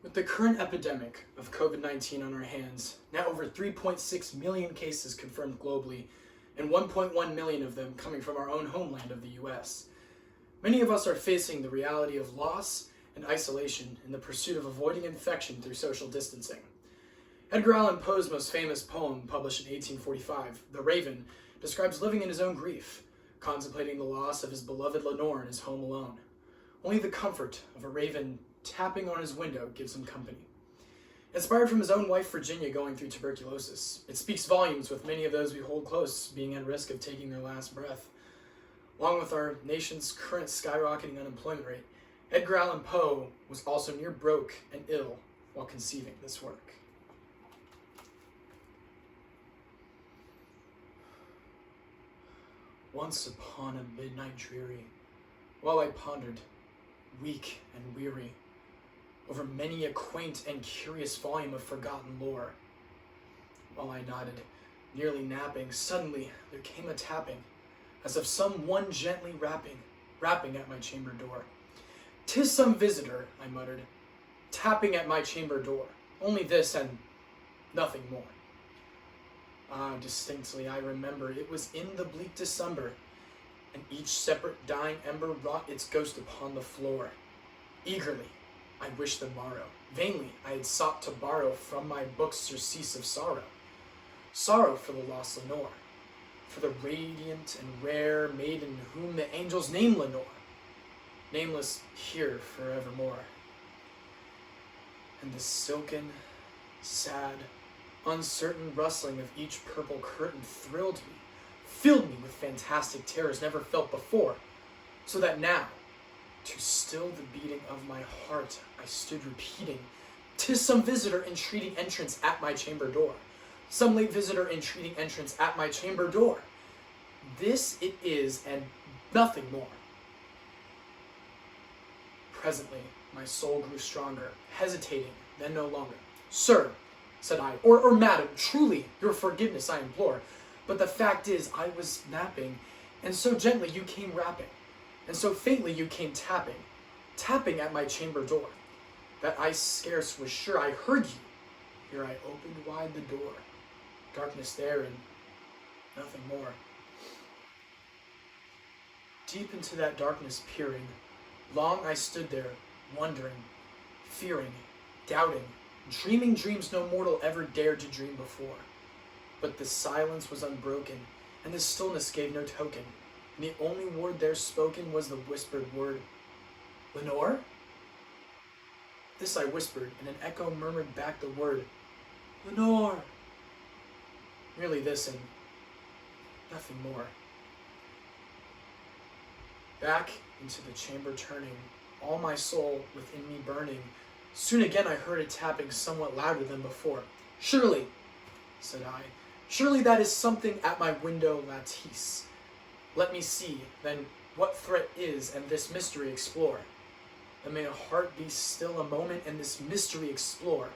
With the current epidemic of COVID-19 on our hands, now over 3.6 million cases confirmed globally, and 1.1 million of them coming from our own homeland of the US, many of us are facing the reality of loss and isolation in the pursuit of avoiding infection through social distancing. Edgar Allan Poe's most famous poem, published in 1845, The Raven, describes living in his own grief, contemplating the loss of his beloved Lenore in his home alone. Only the comfort of a raven tapping on his window gives him company. Inspired from his own wife Virginia going through tuberculosis, it speaks volumes with many of those we hold close being at risk of taking their last breath. Along with our nation's current skyrocketing unemployment rate, Edgar Allan Poe was also near broke and ill while conceiving this work. Once upon a midnight dreary, while I pondered, weak and weary, over many a quaint and curious volume of forgotten lore, while I nodded, nearly napping, suddenly there came a tapping, as of some one gently rapping at my chamber door. "'Tis some visitor," I muttered, "tapping at my chamber door. Only this and nothing more." Ah, distinctly I remember, it was in the bleak December, and each separate dying ember wrought its ghost upon the floor. Eagerly I wished the morrow. Vainly I had sought to borrow from my books surcease of sorrow. Sorrow for the lost Lenore, for the radiant and rare maiden whom the angels name Lenore, nameless here forevermore. And the silken, sad, uncertain rustling of each purple curtain thrilled me, filled me with fantastic terrors never felt before, so that now, to still the beating of my heart, I stood repeating, "'Tis some visitor entreating entrance at my chamber door. Some late visitor entreating entrance at my chamber door. This it is, and nothing more." Presently, my soul grew stronger, hesitating, then no longer. "Sir," said I, or madam, "truly, your forgiveness I implore. But the fact is, I was napping, and so gently you came rapping, and so faintly you came tapping at my chamber door, that I scarce was sure I heard you. Here I opened wide the door. Darkness there, and nothing more." Deep into that darkness peering, long I stood there, wondering, fearing, doubting, dreaming dreams no mortal ever dared to dream before. But the silence was unbroken, and the stillness gave no token, and the only word there spoken was the whispered word, "Lenore?" This I whispered, and an echo murmured back the word, "Lenore." Merely this, and nothing more. Back into the chamber turning, all my soul within me burning, soon again I heard a tapping somewhat louder than before. "Surely," said I, "surely that is something at my window lattice. Let me see, then, what threat is, and this mystery explore. Then may a heart be still a moment, and this mystery explore.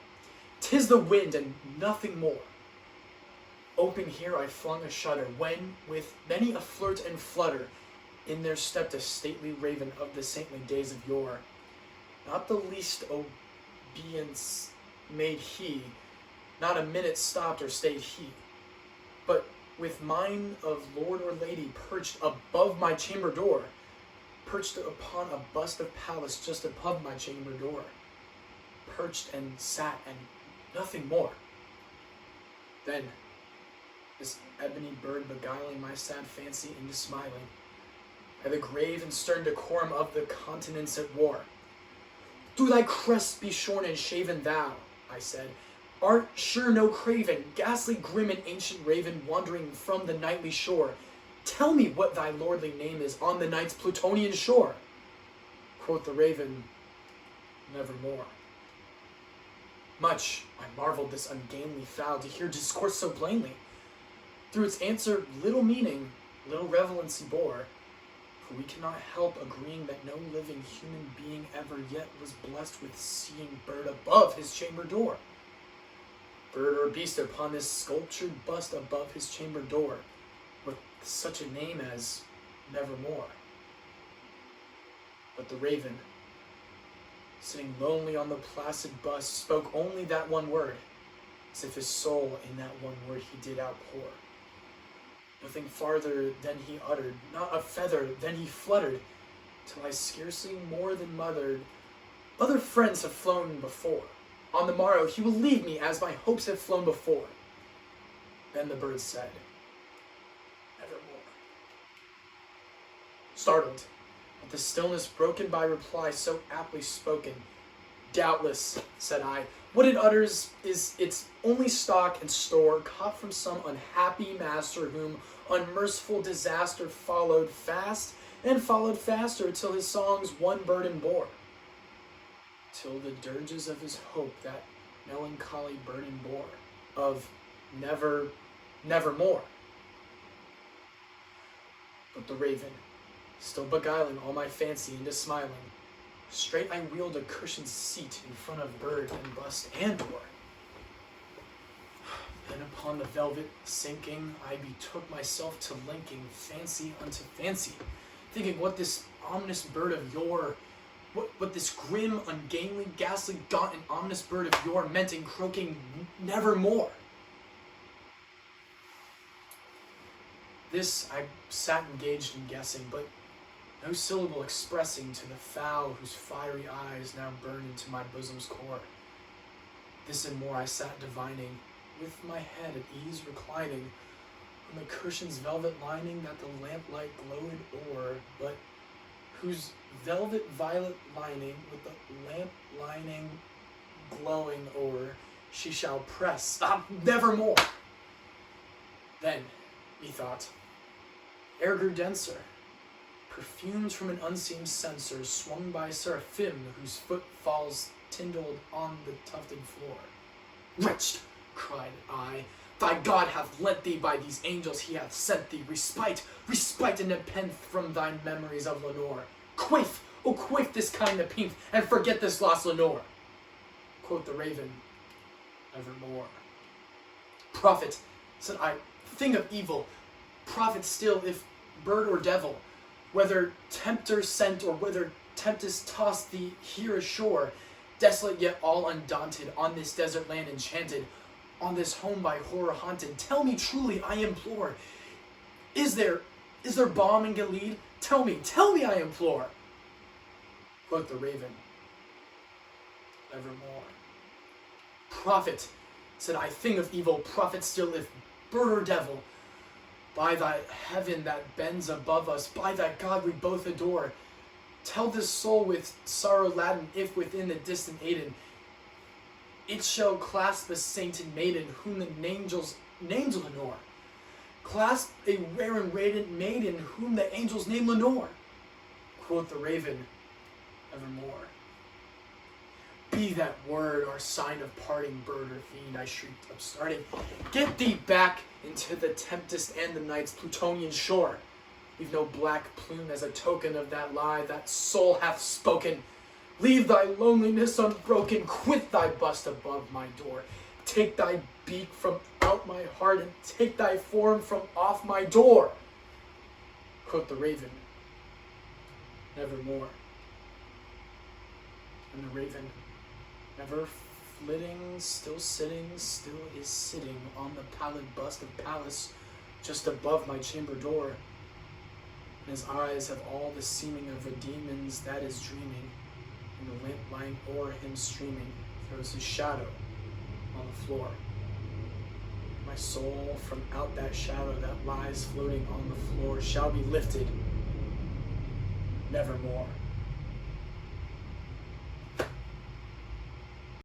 'Tis the wind, and nothing more." Open here I flung a shutter, when, with many a flirt and flutter, in there stepped a stately raven of the saintly days of yore. Not the least obeisance made he, not a minute stopped or stayed he, but with mine of lord or lady perched above my chamber door, perched upon a bust of Pallas just above my chamber door, perched and sat and nothing more. Then this ebony bird beguiling my sad fancy into smiling, by the grave and stern decorum of the continents at war. "Do thy crest be shorn and shaven, thou," I said, "art sure no craven, ghastly grim and ancient raven wandering from the nightly shore. Tell me what thy lordly name is on the night's Plutonian shore." Quoth the raven, "Nevermore." Much I marveled this ungainly fowl to hear discourse so plainly. Through its answer little meaning, little relevancy bore, for we cannot help agreeing that no living human being ever yet was blessed with seeing bird above his chamber door. Bird or beast upon this sculptured bust above his chamber door, with such a name as Nevermore. But the raven, sitting lonely on the placid bust, spoke only that one word, as if his soul in that one word he did outpour. Nothing farther than he uttered, not a feather than he fluttered, till I scarcely more than mothered. Other friends have flown before. On the morrow he will leave me as my hopes have flown before. Then the bird said, nevermore. Startled at the stillness broken by reply so aptly spoken, doubtless, said I, what it utters is its only stock and store, caught from some unhappy master whom unmerciful disaster followed fast and followed faster till his songs one burden bore. Till the dirges of his hope that melancholy burden bore, of never, nevermore. But the raven, still beguiling all my fancy into smiling, straight I wheeled a cushioned seat in front of bird and bust and door. Then upon the velvet sinking, I betook myself to linking fancy unto fancy, thinking what this ominous bird of yore, what this grim, ungainly, ghastly, gaunt, and ominous bird of yore meant in croaking nevermore. This I sat engaged in guessing, but no syllable expressing to the fowl whose fiery eyes now burned into my bosom's core. This and more I sat divining, with my head at ease reclining, on the cushion's velvet lining that the lamplight glowed o'er, but whose velvet violet lining with the lamp lining glowing o'er, she shall press, nevermore. Then, methought, air grew denser, perfumes from an unseen censer swung by seraphim whose footfalls tindled on the tufted floor. Wretched, cried I, thy God hath lent thee, by these angels he hath sent thee, respite, respite and nepenthe from thine memories of Lenore. Quaff, oh quaff this kind nepenthe, and forget this lost Lenore. Quoth the raven, evermore. Prophet, said I, thing of evil, prophet still, if bird or devil, whether tempter sent or whether tempest tossed thee here ashore, desolate yet all undaunted, on this desert land enchanted, on this home by horror haunted, tell me truly, I implore, is there balm in Gilead? Tell me, I implore. Quoth the raven, evermore. Prophet, said I, thing of evil, prophet still, if bird or devil, by thy heaven that bends above us, by that God we both adore, tell this soul with sorrow laden, if within the distant Aidenn, it shall clasp a sainted maiden, whom the angels named Lenore. Clasp a rare and radiant maiden, whom the angels name Lenore. Quoth the raven, evermore. Be that word our sign of parting, bird or fiend, I shrieked, upstarting. Get thee back into the tempest and the night's Plutonian shore. Leave no black plume as a token of that lie that soul hath spoken. Leave thy loneliness unbroken, quit thy bust above my door. Take thy beak from out my heart, and take thy form from off my door. Quoth the raven, nevermore. And the raven, never flitting, still sitting, still is sitting on the pallid bust of Pallas, just above my chamber door. And his eyes have all the seeming of a demon's that is dreaming, and the lamp lying o'er him streaming throws his shadow on the floor. My soul from out that shadow that lies floating on the floor shall be lifted nevermore.